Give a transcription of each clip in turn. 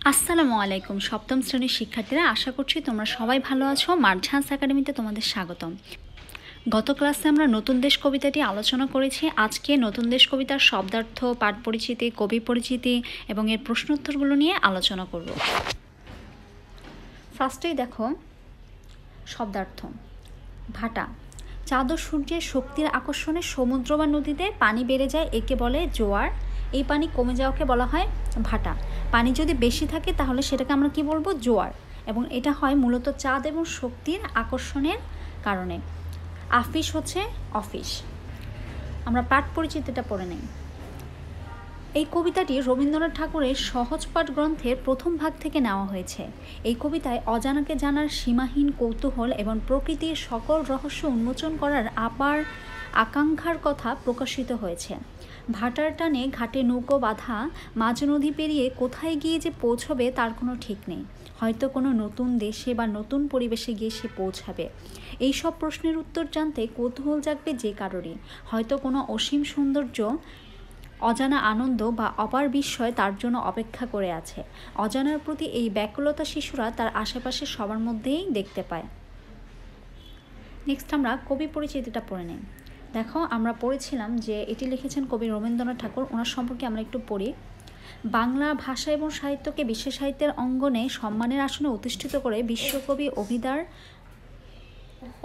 আসসালামু আলাইকুম সপ্তম শ্রেণীর শিক্ষার্থীরা, আশা করছি তোমরা সবাই ভালো আছো। মার্ঝান্স একাডেমিতে তোমাদের স্বাগতম। গত ক্লাসে আমরা নতুন দেশ কবিতাটি আলোচনা করেছি। আজকে নতুন দেশ কবিতার শব্দার্থ, পাঠ পরিচিতি, কবি পরিচিতি এবং এর প্রশ্নোত্তরগুলো নিয়ে আলোচনা করব। ফার্স্টেই দেখো শব্দার্থ। ভাটা। চাঁদ ও সূর্যের শক্তির আকর্ষণে সমুদ্র বা নদীতে পানি বেড়ে যায়, একে বলে জোয়ার। এই পানি কমে যাওয়াকে বলা হয় ভাটা। পানি যদি বেশি থাকে তাহলে সেটাকে আমরা কি বলবো? জোয়ার। এবং এটা হয় মূলত চাঁদ এবং শক্তির আকর্ষণের কারণে। আফিস হচ্ছে অফিস। আমরা পাঠ পরিচিতিটা পড়ে নেই। এই কবিতাটি রবীন্দ্রনাথ ঠাকুরের সহজ পাঠ গ্রন্থের প্রথম ভাগ থেকে নেওয়া হয়েছে। এই কবিতায় অজানাকে জানার সীমাহীন কৌতূহল এবং প্রকৃতির সকল রহস্য উন্মোচন করার আপার আকাঙ্ক্ষার কথা প্রকাশিত হয়েছে। ভাটার টানে ঘাটে নৌকো বাঁধা, মাঝ নদী পেরিয়ে কোথায় গিয়ে যে পৌঁছবে তার কোনো ঠিক নেই। হয়তো কোনো নতুন দেশে বা নতুন পরিবেশে গিয়ে সে পৌঁছাবে। এই সব প্রশ্নের উত্তর জানতে কৌতূহল জাগবে যে কারোরই। হয়তো কোনো অসীম সৌন্দর্য, অজানা আনন্দ বা অপার বিস্ময় তার জন্য অপেক্ষা করে আছে। অজানার প্রতি এই ব্যাকুলতা শিশুরা তার আশেপাশে সবার মধ্যেই দেখতে পায়। নেক্সট আমরা কবি পরিচিতিটা পড়ে নিই। দেখো, আমরা পড়েছিলাম যে এটি লিখেছেন কবি রবীন্দ্রনাথ ঠাকুর। ওনার সম্পর্কে আমরা একটু পড়ি। বাংলা ভাষা এবং সাহিত্যকে বিশ্ব সাহিত্যের অঙ্গনে সম্মানের আসনে অধিষ্ঠিত করে বিশ্বকবি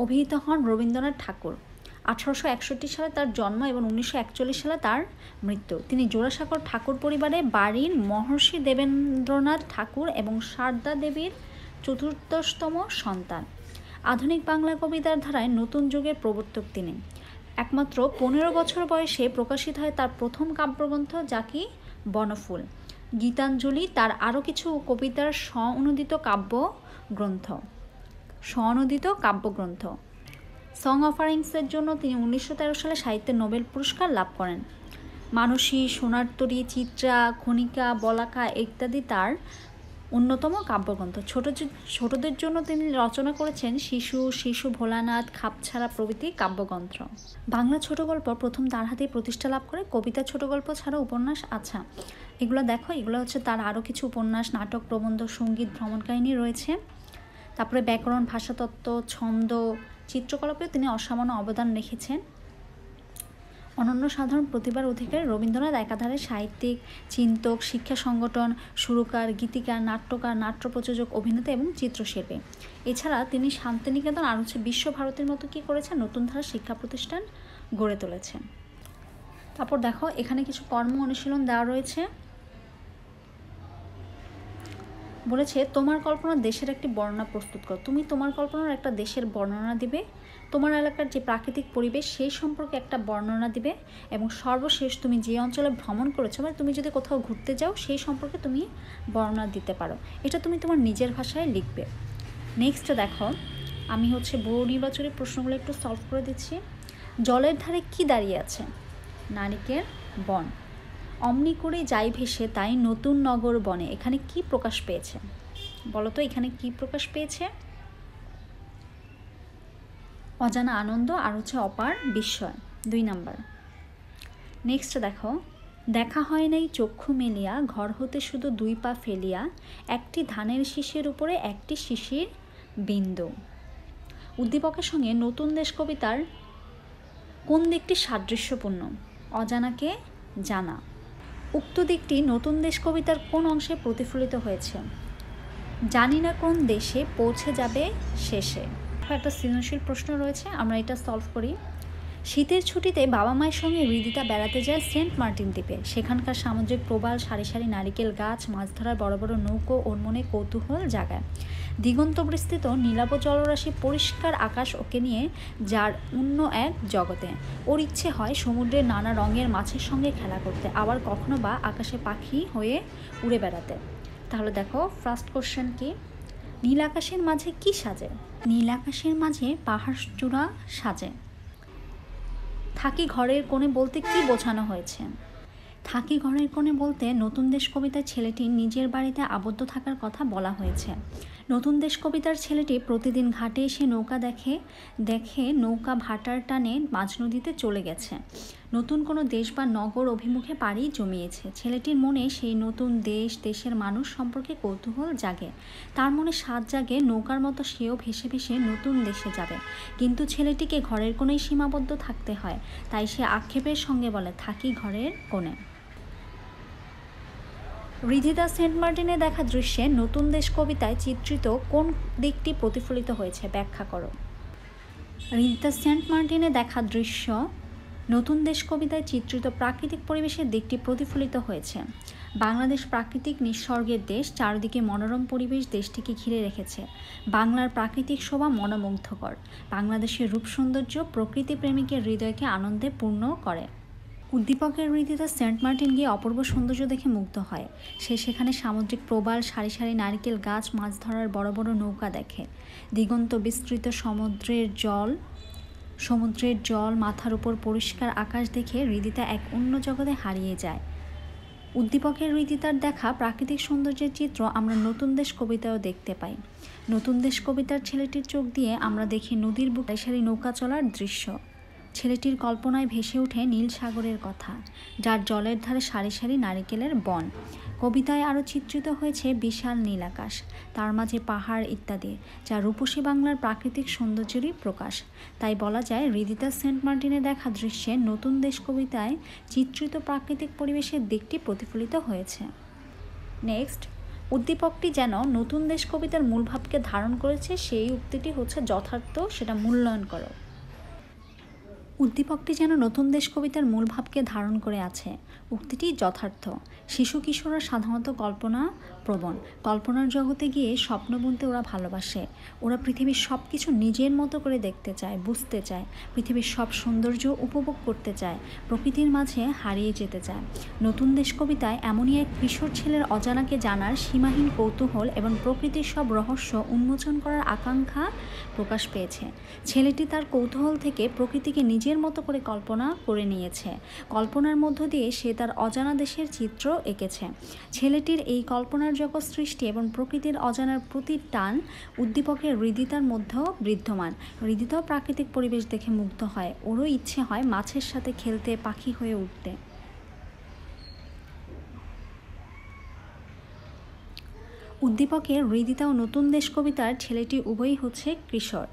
অভিহিত হন রবীন্দ্রনাথ ঠাকুর। 1861 সালে তার জন্ম এবং 1941 সালে তার মৃত্যু। তিনি জোড়াসাঁকোর ঠাকুর পরিবারে বাড়ির মহর্ষি দেবেন্দ্রনাথ ঠাকুর এবং সারদা দেবীর চতুর্দশতম সন্তান। আধুনিক বাংলা কবিতার ধারায় নতুন যুগের প্রবর্তক তিনি। একমাত্র 15 বছর বয়সে প্রকাশিত হয় তার প্রথম কাব্যগ্রন্থ, যা কি বনফুল। গীতাঞ্জলি তার আরও কিছু কবিতার স্ব-অনুদিত কাব্যগ্রন্থ। সং অফারিংসের জন্য তিনি 1913 সালে সাহিত্যের নোবেল পুরস্কার লাভ করেন। মানসী, সোনার তরী, চিত্রা, খনিকা, বলাকা ইত্যাদি তার অন্যতম কাব্যগ্রন্থ। ছোটদের জন্য তিনি রচনা করেছেন শিশু ভোলানাথ, খাপছাড়া প্রভৃতি কাব্যগ্রন্থ। বাংলা ছোট গল্প প্রথম তার হাতেই প্রতিষ্ঠা লাভ করে। কবিতা, ছোট গল্প ছাড়া উপন্যাস, আচ্ছা এগুলো দেখো, এগুলো হচ্ছে তার আরও কিছু উপন্যাস, নাটক, প্রবন্ধ, সঙ্গীত, ভ্রমণ কাহিনী রয়েছে। তারপরে ব্যাকরণ, ভাষাতত্ত্ব, ছন্দ, চিত্রকলাপেও তিনি অসামান্য অবদান রেখেছেন। অনন্য সাধারণ প্রতিভার অধিকারী রবীন্দ্রনাথ একাধারে সাহিত্যিক, চিন্তক, শিক্ষা সংগঠন, সুরকার, গীতিকার, নাট্যকার, নাট্য প্রযোজক, অভিনেতা এবং চিত্রশিল্পী। এছাড়া তিনি শান্তিনিকেতন আর বিশ্বভারতীর মতো কী করেছেন? নতুন ধারার শিক্ষা প্রতিষ্ঠান গড়ে তুলেছেন। তারপর দেখো, এখানে কিছু কর্ম অনুশীলন দেওয়া রয়েছে। বলেছে তোমার কল্পনার দেশের একটি বর্ণনা প্রস্তুত করো। তুমি তোমার কল্পনার একটা দেশের বর্ণনা দিবে, তোমার এলাকার যে প্রাকৃতিক পরিবেশ সেই সম্পর্কে একটা বর্ণনা দিবে, এবং সর্বশেষ তুমি যে অঞ্চলে ভ্রমণ করেছো, মানে তুমি যদি কোথাও ঘুরতে যাও সেই সম্পর্কে তুমি বর্ণনা দিতে পারো। এটা তুমি তোমার নিজের ভাষায় লিখবে। নেক্সট দেখো, আমি বহু নির্বাচনী প্রশ্নগুলো একটু সলভ করে দিচ্ছি। জলের ধারে কি দাঁড়িয়ে আছে? নারিকেল বন। অমনি করে যাই ভেসে তাই নতুন নগর বনে। এখানে কি প্রকাশ পেয়েছে বলো তো? এখানে কি প্রকাশ পেয়েছে? অজানা আনন্দ আর অপার বিস্ময়, 2 নাম্বার। নেক্সট দেখো, দেখা হয় নাই চক্ষু মেলিয়া, ঘর হতে শুধু 2 পা ফেলিয়া, একটি ধানের শীষের উপরে একটি শিশির বিন্দু। উদ্দীপকের সঙ্গে নতুন দেশ কবিতার কোন দিকটি সাদৃশ্যপূর্ণ? অজানাকে জানা। উক্ত দিকটি নতুন দেশ কবিতার কোন অংশে প্রতিফলিত হয়েছে? জানি না কোন দেশে পৌঁছে যাবে শেষে। একটা সৃজনশীল প্রশ্ন রয়েছে, আমরা এটা সলভ করি। শীতের ছুটিতে বাবা মায়ের সঙ্গে হৃদিতা বেড়াতে যায় সেন্ট মার্টিন দ্বীপে। সেখানকার সামুদ্রিক প্রবাল, সারি সারি নারিকেল গাছ, মাছ ধরার বড় বড় নৌকো ওর মনে কৌতূহল জাগায়। দিগন্ত বিস্তৃত নীলাভ জলরাশি, পরিষ্কার আকাশ ওকে নিয়ে যার অন্য এক জগতে। ওর ইচ্ছে হয় সমুদ্রের নানা রঙের মাছের সঙ্গে খেলা করতে, আবার কখনো বা আকাশে পাখি হয়ে উড়ে বেড়াতে। তাহলে দেখো, ফার্স্ট কোশ্চেন কি? নীল আকাশের মাঝে কি সাজে? নীল আকাশের মাঝে পাহাড় চূড়া সাজে। থাকি ঘরের কোণে বলতে কি বোঝানো হয়েছে? থাকি ঘরের কোণে বলতে নতুন দেশ কবিতার ছেলেটি নিজের বাড়িতে আবদ্ধ থাকার কথা বলা হয়েছে। নতুন দেশ কবিতার ছেলেটি প্রতিদিন ঘাটে এসে নৌকা দেখে নৌকা ভাটার টানে মাঝ নদীতে চলে গেছে। নতুন কোনো দেশ বা নগর অভিমুখে পাড়ি জমিয়েছে। ছেলেটির মনে সেই নতুন দেশ, দেশের মানুষ সম্পর্কে কৌতূহল জাগে। তার মনে স্বাদ জাগে নৌকার মতো সেও ভেসে ভেসে নতুন দেশে যাবে। কিন্তু ছেলেটিকে ঘরের কোণেই সীমাবদ্ধ থাকতে হয়, তাই সে আক্ষেপের সঙ্গে বলে, থাকি ঘরের কোণে। রিধিতা সেন্ট মার্টিনে দেখা দৃশ্যে নতুন দেশ কবিতায় চিত্রিত কোন দিকটি প্রতিফলিত হয়েছে ব্যাখ্যা করো। রিধিতা সেন্ট মার্টিনে দেখা দৃশ্য নতুন দেশ কবিতায় চিত্রিত প্রাকৃতিক পরিবেশের দিকটি প্রতিফলিত হয়েছে। বাংলাদেশ প্রাকৃতিক নিঃসর্গের দেশ, চারদিকে মনোরম পরিবেশ দেশটিকে ঘিরে রেখেছে। বাংলার প্রাকৃতিক শোভা মনোমুগ্ধকর। বাংলাদেশের রূপ সৌন্দর্য প্রকৃতি প্রেমিকের হৃদয়কে আনন্দে পূর্ণ করে। উদ্দীপকের রিধিতা সেন্ট মার্টিন গিয়ে অপূর্ব সৌন্দর্য দেখে মুগ্ধ হয়। সে সেখানে সামুদ্রিক প্রবাল, সারি সারি নারিকেল গাছ, মাছ ধরার বড় বড় নৌকা দেখে। দিগন্ত বিস্তৃত সমুদ্রের জল, মাথার উপর পরিষ্কার আকাশ দেখে হৃদিতা এক অন্য জগতে হারিয়ে যায়। উদ্দীপকের হৃদিতার দেখা প্রাকৃতিক সৌন্দর্যের চিত্র আমরা নতুন দেশ কবিতায়ও দেখতে পাই। নতুন দেশ কবিতার ছেলেটির চোখ দিয়ে আমরা দেখি নদীর বুকে সারি নৌকা চলার দৃশ্য। ছেলেটির কল্পনায় ভেসে ওঠে নীল সাগরের কথা, যার জলের ধারে সারি সারি নারিকেলের বন। কবিতায় আরও চিত্রিত হয়েছে বিশাল নীল আকাশ, তার মাঝে পাহাড় ইত্যাদি, যা রূপসী বাংলার প্রাকৃতিক সৌন্দর্যেরই প্রকাশ। তাই বলা যায় রিধিতা সেন্ট মার্টিনে দেখা দৃশ্যে নতুন দেশ কবিতায় চিত্রিত প্রাকৃতিক পরিবেশের দিকটি প্রতিফলিত হয়েছে। নেক্সট, উদ্দীপকটি যেন নতুন দেশ কবিতার মূল ভাবকে ধারণ করেছে সেই উক্তিটি হচ্ছে যথার্থ, সেটা মূল্যায়ন করো। উদ্দীপকটি যেন নতুন দেশ কবিতার মূল ভাবকে ধারণ করে আছে, উক্তিটি যথার্থ। শিশু কিশোররা সাধারণত কল্পনাপ্রবণ। কল্পনার জগতে গিয়ে স্বপ্ন বুনতে ওরা ভালোবাসে। ওরা পৃথিবীর সব কিছু নিজের মতো করে দেখতে চায়, বুঝতে চায়, পৃথিবীর সব সৌন্দর্য উপভোগ করতে চায়, প্রকৃতির মাঝে হারিয়ে যেতে চায়। নতুন দেশ কবিতায় এমনই এক কিশোর ছেলের অজানাকে জানার সীমাহীন কৌতূহল এবং প্রকৃতির সব রহস্য উন্মোচন করার আকাঙ্ক্ষা প্রকাশ পেয়েছে। ছেলেটি তার কৌতূহল থেকে প্রকৃতিকে নিজের মতো করে কল্পনা করে নিয়েছে। কল্পনার মধ্য দিয়ে সে তার অজানা দেশের চিত্র এঁকেছে। ছেলেটির এই কল্পনার জগৎ সৃষ্টি এবং প্রকৃতির অজানার প্রতি টান উদ্দীপকের হৃদিতার মধ্যেও বিদ্যমান। হৃদিতাও প্রাকৃতিক পরিবেশ দেখে মুগ্ধ হয়, ওরও ইচ্ছে হয় মাছের সাথে খেলতে, পাখি হয়ে উঠতে। উদ্দীপকের হৃদিতা ও নতুন দেশ কবিতার ছেলেটি উভয়ই হচ্ছে কিশোর।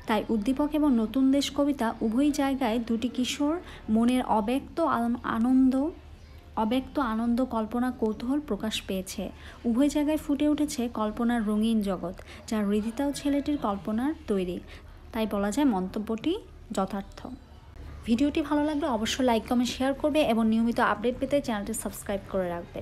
তাই উদ্দীপক এবং নতুন দেশ কবিতা উভয় জায়গায় দুটি কিশোর মনের অব্যক্ত আনন্দ, কল্পনা, কৌতূহল প্রকাশ পেয়েছে। উভয় জায়গায় ফুটে উঠেছে কল্পনার রঙিন জগৎ, যা হৃদিতা ও ছেলেটির কল্পনার তৈরি। তাই বলা যায় মন্তব্যটি যথার্থ। ভিডিওটি ভালো লাগলে অবশ্যই লাইক, কমেন্ট, শেয়ার করবে এবং নিয়মিত আপডেট পেতে চ্যানেলটি সাবস্ক্রাইব করে রাখবে।